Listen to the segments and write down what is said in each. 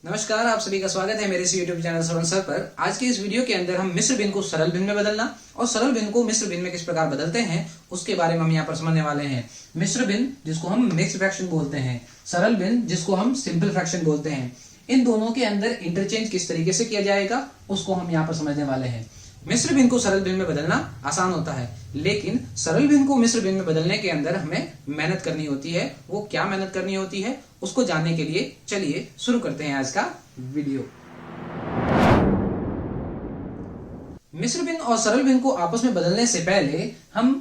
नमस्कार, आप सभी का स्वागत है मेरे इस YouTube चैनल श्रवण सर पर। आज के इस वीडियो के अंदर हम मिश्र भिन्न को सरल भिन्न में बदलना और सरल भिन्न को मिश्र भिन्न में किस प्रकार बदलते हैं उसके बारे में हम यहाँ पर समझने वाले हैं। मिश्र भिन्न जिसको हम मिक्स फ्रैक्शन बोलते हैं, सरल भिन्न जिसको हम सिंपल फ्रैक्शन बोलते हैं, इन दोनों के अंदर इंटरचेंज किस तरीके से किया जाएगा उसको हम यहाँ पर समझने वाले हैं। मिश्र भिन्न को सरल भिन्न में बदलना आसान होता है, लेकिन सरल भिन्न को मिश्र भिन्न में बदलने के अंदर हमें मेहनत करनी होती है। वो क्या मेहनत करनी होती है उसको जानने के लिए चलिए शुरू करते हैं आज का वीडियो। मिश्र भिन्न और सरल भिन्न को आपस में बदलने से पहले हम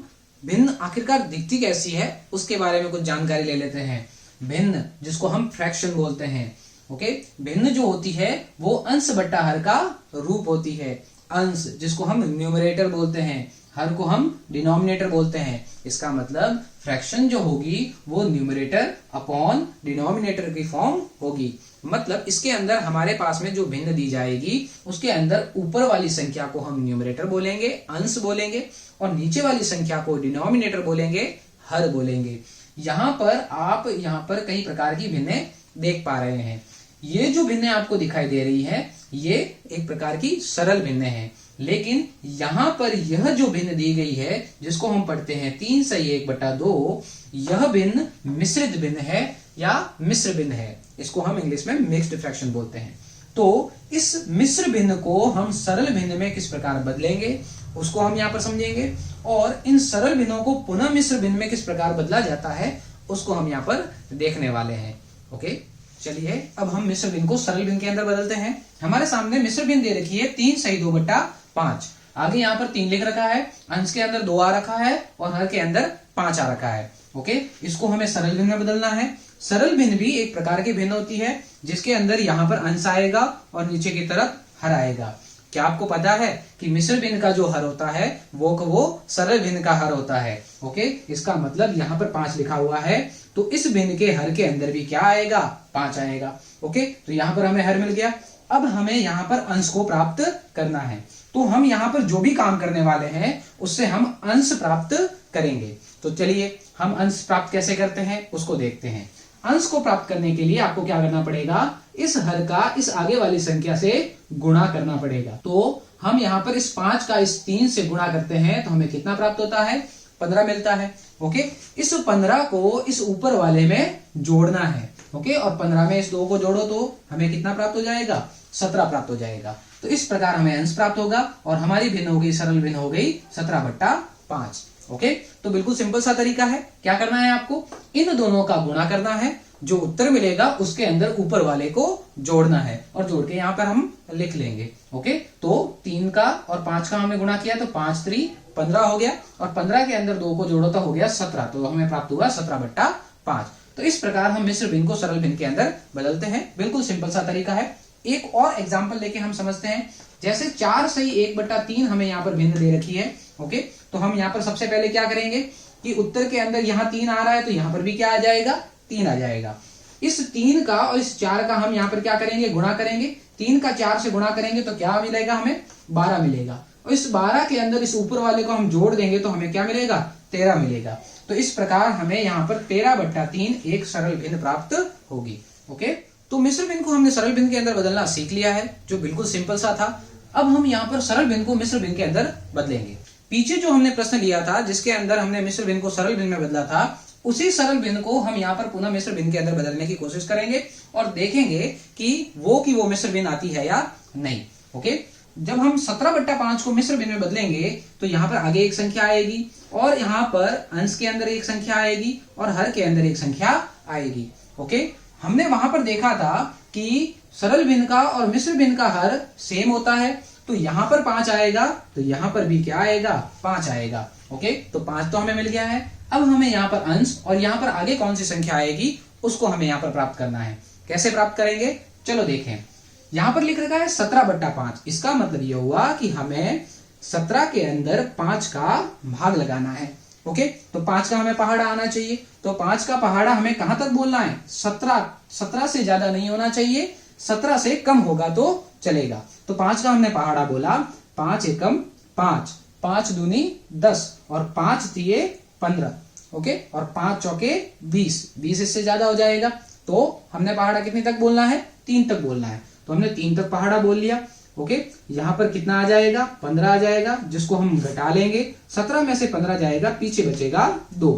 भिन्न आखिरकार दिखती कैसी है उसके बारे में कुछ जानकारी ले लेते हैं। भिन्न जिसको हम फ्रैक्शन बोलते हैं, ओके। भिन्न जो होती है वो अंश बट्टा हर का रूप होती है। अंश जिसको हम न्यूमरेटर बोलते हैं, हर को हम डिनोमिनेटर बोलते हैं। इसका मतलब फ्रैक्शन जो होगी वो न्यूमरेटर अपॉन डिनोमिनेटर की फॉर्म होगी। मतलब इसके अंदर हमारे पास में जो भिन्न दी जाएगी उसके अंदर ऊपर वाली संख्या को हम न्यूमरेटर बोलेंगे, अंश बोलेंगे, और नीचे वाली संख्या को डिनोमिनेटर बोलेंगे, हर बोलेंगे। यहाँ पर कई प्रकार की भिन्नें देख पा रहे हैं। ये जो भिन्नें आपको दिखाई दे रही है ये एक प्रकार की सरल भिन्न है, लेकिन यहाँ पर यह जो भिन्न दी गई है जिसको हम पढ़ते हैं 3/1/2, यह भिन्न मिश्रित भिन्न है या मिश्र भिन्न है। इसको हम इंग्लिश में मिक्स्ड फ्रैक्शन बोलते हैं। तो इस मिश्र भिन्न को हम सरल भिन्न में किस प्रकार बदलेंगे उसको हम यहाँ पर समझेंगे, और इन सरल भिन्नों को पुनः मिश्र भिन्न में किस प्रकार बदला जाता है उसको हम यहाँ पर देखने वाले हैं। ओके, चलिए अब हम मिश्र भिन्न को सरल भिन्न के अंदर बदलते हैं। हमारे सामने मिश्र भिन्न दे रखी है 3/2/5। आगे यहाँ पर 3 लिख रखा है, अंश के अंदर 2 आ रखा है और हर के अंदर 5 आ रखा है। ओके, इसको हमें सरल भिन्न में बदलना है। सरल भिन्न भी एक प्रकार की भिन्न होती है जिसके अंदर यहाँ पर अंश आएगा और नीचे की तरफ हर आएगा। क्या आपको पता है कि मिश्र भिन्न का जो हर होता है वो सरल भिन्न का हर होता है। ओके, इसका मतलब यहाँ पर 5 लिखा हुआ है तो इस भिन्न के हर के अंदर भी क्या आएगा, 5 आएगा। ओके, तो यहाँ पर हमें हर मिल गया। अब हमें यहाँ पर अंश को प्राप्त करना है, तो हम यहाँ पर जो भी काम करने वाले हैं उससे हम अंश प्राप्त करेंगे। तो चलिए हम अंश प्राप्त कैसे करते हैं उसको देखते हैं। अंश को प्राप्त करने के लिए आपको क्या करना पड़ेगा, इस हर का इस आगे वाली संख्या से गुणा करना पड़ेगा। तो हम यहाँ पर इस 5 का इस 3 से गुणा करते हैं तो हमें कितना प्राप्त होता है, 15 मिलता है। ओके, इस 15 को इस ऊपर वाले में जोड़ना है। ओके, और 15 में इस 2 को जोड़ो तो हमें कितना प्राप्त हो जाएगा, 17 प्राप्त हो जाएगा। तो इस प्रकार हमें अंश प्राप्त होगा और हमारी भिन्न हो गई, सरल भिन्न हो गई 17/5। ओके, तो बिल्कुल सिंपल सा तरीका है। क्या करना है आपको, इन दोनों का गुणा करना है, जो उत्तर मिलेगा उसके अंदर ऊपर वाले को जोड़ना है और जोड़ के यहाँ पर हम लिख लेंगे। ओके, तो 3 का और 5 का हमने गुणा किया तो 5×3 15 हो गया, और 15 के अंदर 2 को जोड़ो तो हो गया 17, तो हमें प्राप्त हुआ 17/5। तो इस प्रकार हम मिश्र भिन्न को सरल भिन्न के अंदर बदलते हैं। बिल्कुल सिंपल सा तरीका है। एक और एग्जाम्पल लेके हम समझते हैं। जैसे 4/1/3 हमें यहाँ पर भिन्न दे रखी है। ओके, तो हम यहाँ पर सबसे पहले क्या करेंगे कि उत्तर के अंदर यहाँ 3 आ रहा है तो यहाँ पर भी क्या आ जाएगा, 3 आ जाएगा। इस 3 का और इस 4 का हम यहाँ पर क्या करेंगे, गुणा करेंगे। 3 का 4 से गुणा करेंगे तो क्या मिलेगा, हमें 12 मिलेगा, और इस 12 के अंदर इस ऊपर वाले को हम जोड़ देंगे तो हमें क्या मिलेगा, 13 मिलेगा। तो इस प्रकार हमें यहाँ पर 13/3 एक सरल भिन्न प्राप्त होगी। ओके, तो मिश्र भिन्न को हमने सरल भिन्न के अंदर बदलना सीख लिया है, जो बिल्कुल सिंपल सा था। अब हम यहाँ पर सरल भिन्न को मिश्र भिन्न के अंदर बदलेंगे। पीछे जो हमने प्रश्न लिया था जिसके अंदर हमने मिश्र भिन्न को सरल भिन्न में बदला था, उसी सरल भिन्न को हम यहाँ पर पुनः मिश्र भिन्न के अंदर बदलने की कोशिश करेंगे और देखेंगे कि वो मिश्र भिन्न आती है या नहीं। ओके, जब हम 17/5 को मिश्र भिन्न में बदलेंगे तो यहाँ पर आगे एक संख्या आएगी और यहाँ पर अंश के अंदर एक संख्या आएगी और हर के अंदर एक संख्या आएगी। ओके, हमने वहां पर देखा था कि सरल भिन्न का और मिश्र भिन्न का हर सेम होता है, तो यहाँ पर 5 आएगा तो यहाँ पर भी क्या आएगा, 5 आएगा। ओके, तो 5 तो हमें मिल गया है। अब हमें यहाँ पर अंश और यहाँ पर आगे कौन सी संख्या आएगी उसको हमें यहाँ पर प्राप्त करना है। कैसे प्राप्त करेंगे, चलो देखें। यहाँ पर लिख रखा है 17/5। इसका मतलब ये हुआ कि हमें 17 के अंदर 5 का भाग लगाना है। ओके, तो 5 का हमें पहाड़ा आना चाहिए, तो 5 का पहाड़ा हमें कहां तक बोलना है, 17 से ज्यादा नहीं होना चाहिए, 17 से कम होगा तो चलेगा। तो 5 का हमने पहाड़ा बोला, 5 एकम 5, 5 दूनी 10 और 5 तिये 15। ओके, और 5 चौके 20, 20 इससे ज्यादा हो जाएगा, तो हमने पहाड़ा कितनी तक बोलना है, 3 तक बोलना है। तो हमने 3 तक पहाड़ा बोल लिया। ओके, यहाँ पर कितना आ जाएगा, 15 आ जाएगा, जिसको हम घटा लेंगे। 17 में से 15 जाएगा, पीछे बचेगा 2।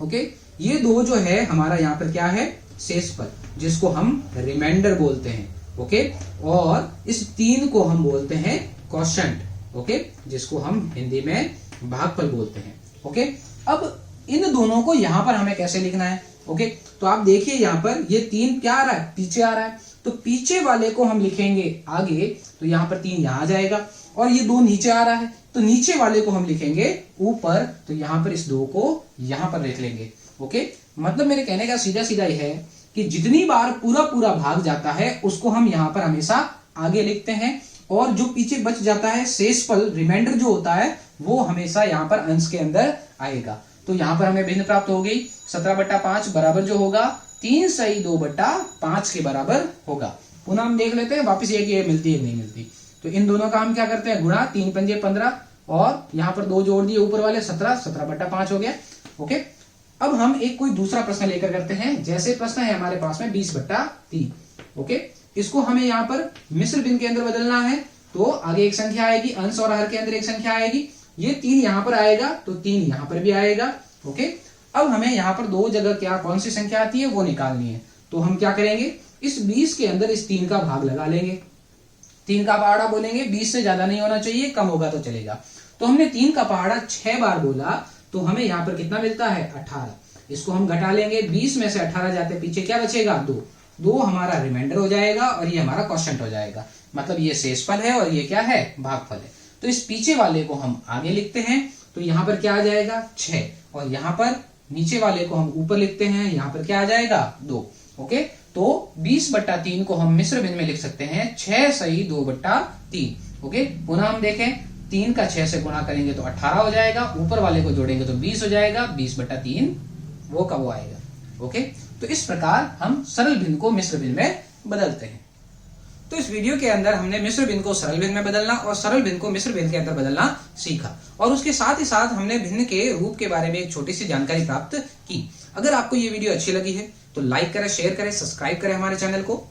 ओके, ये 2 जो है हमारा यहाँ पर क्या है, शेषफल, जिसको हम रिमाइंडर बोलते हैं। ओके, और इस 3 को हम बोलते हैं क्वोशंट। ओके, जिसको हम हिंदी में भागफल बोलते हैं। ओके, अब इन दोनों को यहां पर हमें कैसे लिखना है। ओके, तो आप देखिए यहाँ पर ये 3 क्या आ रहा है, पीछे आ रहा है, तो पीछे वाले को हम लिखेंगे आगे, तो यहाँ पर 3 यहां जाएगा, और ये 2 नीचे आ रहा है, तो नीचे वाले को हम लिखेंगे ऊपर, तो यहाँ पर इस 2 को यहां पर लिख लेंगे। ओके, मतलब मेरे कहने का सीधा सीधा यह है कि जितनी बार पूरा पूरा भाग जाता है उसको हम यहाँ पर हमेशा आगे लिखते हैं, और जो पीछे बच जाता है शेषफल, रिमाइंडर जो होता है, वो हमेशा यहाँ पर अंश के अंदर आएगा। तो यहाँ पर हमें भिन्न प्राप्त हो गई। 17/5 बराबर जो होगा 3 सही 2/5 के बराबर होगा। पुनः हम देख लेते हैं वापिस ये कि ये मिलती है नहीं मिलती। तो इन दोनों का हम क्या करते हैं, गुणा, 3 पंजे 15, और यहाँ पर 2 जोड़ दिए ऊपर वाले, 17/5 हो गया। ओके, अब हम एक कोई दूसरा प्रश्न लेकर करते हैं। जैसे प्रश्न है हमारे पास में 20/3। ओके, इसको हमें यहाँ पर मिश्र भिन्न के अंदर बदलना है। तो आगे एक संख्या आएगी, अंश और हर के अंदर एक संख्या आएगी, ये 3 यहाँ पर आएगा, तो 3 यहाँ पर भी आएगा। ओके, अब हमें यहाँ पर 2 जगह क्या कौन सी संख्या आती है वो निकालनी है। तो हम क्या करेंगे, इस 20 के अंदर इस 3 का भाग लगा लेंगे। 3 का पहाड़ा बोलेंगे, 20 से ज्यादा नहीं होना चाहिए, कम होगा तो चलेगा। तो हमने 3 का पहाड़ा 6 बार बोला, तो हमें यहाँ पर कितना मिलता है, 18। इसको हम घटा लेंगे, 20 में से 18 जाते पीछे क्या बचेगा, 2 हमारा रिमाइंडर हो जाएगा, और ये हमारा क्वोशंट हो जाएगा। मतलब ये शेषफल है और ये क्या है, भागफल है। तो इस पीछे वाले को हम आगे लिखते हैं, तो यहाँ पर क्या आ जाएगा, 6, और यहाँ पर नीचे वाले को हम ऊपर लिखते हैं, यहाँ पर क्या आ जाएगा, 2। ओके, तो 20/3 को हम मिश्र भिन्न में लिख सकते हैं 6 सही 2/3। ओके, पुनः हम देखें, 3 का 6 से गुणा करेंगे तो 18 हो जाएगा, ऊपर वाले को जोड़ेंगे तो 20 हो जाएगा, 20/3 वो का वो आएगा। ओके, तो इस प्रकार हम सरल भिन्न को मिश्र भिन्न में बदलते हैं। तो इस वीडियो के अंदर हमने मिश्र भिन्न को सरल भिन्न में बदलना और सरल भिन्न को मिश्र भिन्न के अंदर बदलना सीखा, और उसके साथ ही साथ हमने भिन्न के रूप के बारे में एक छोटी सी जानकारी प्राप्त की। अगर आपको ये वीडियो अच्छी लगी है तो लाइक करें, शेयर करें, सब्सक्राइब करें हमारे चैनल को।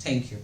Thank you.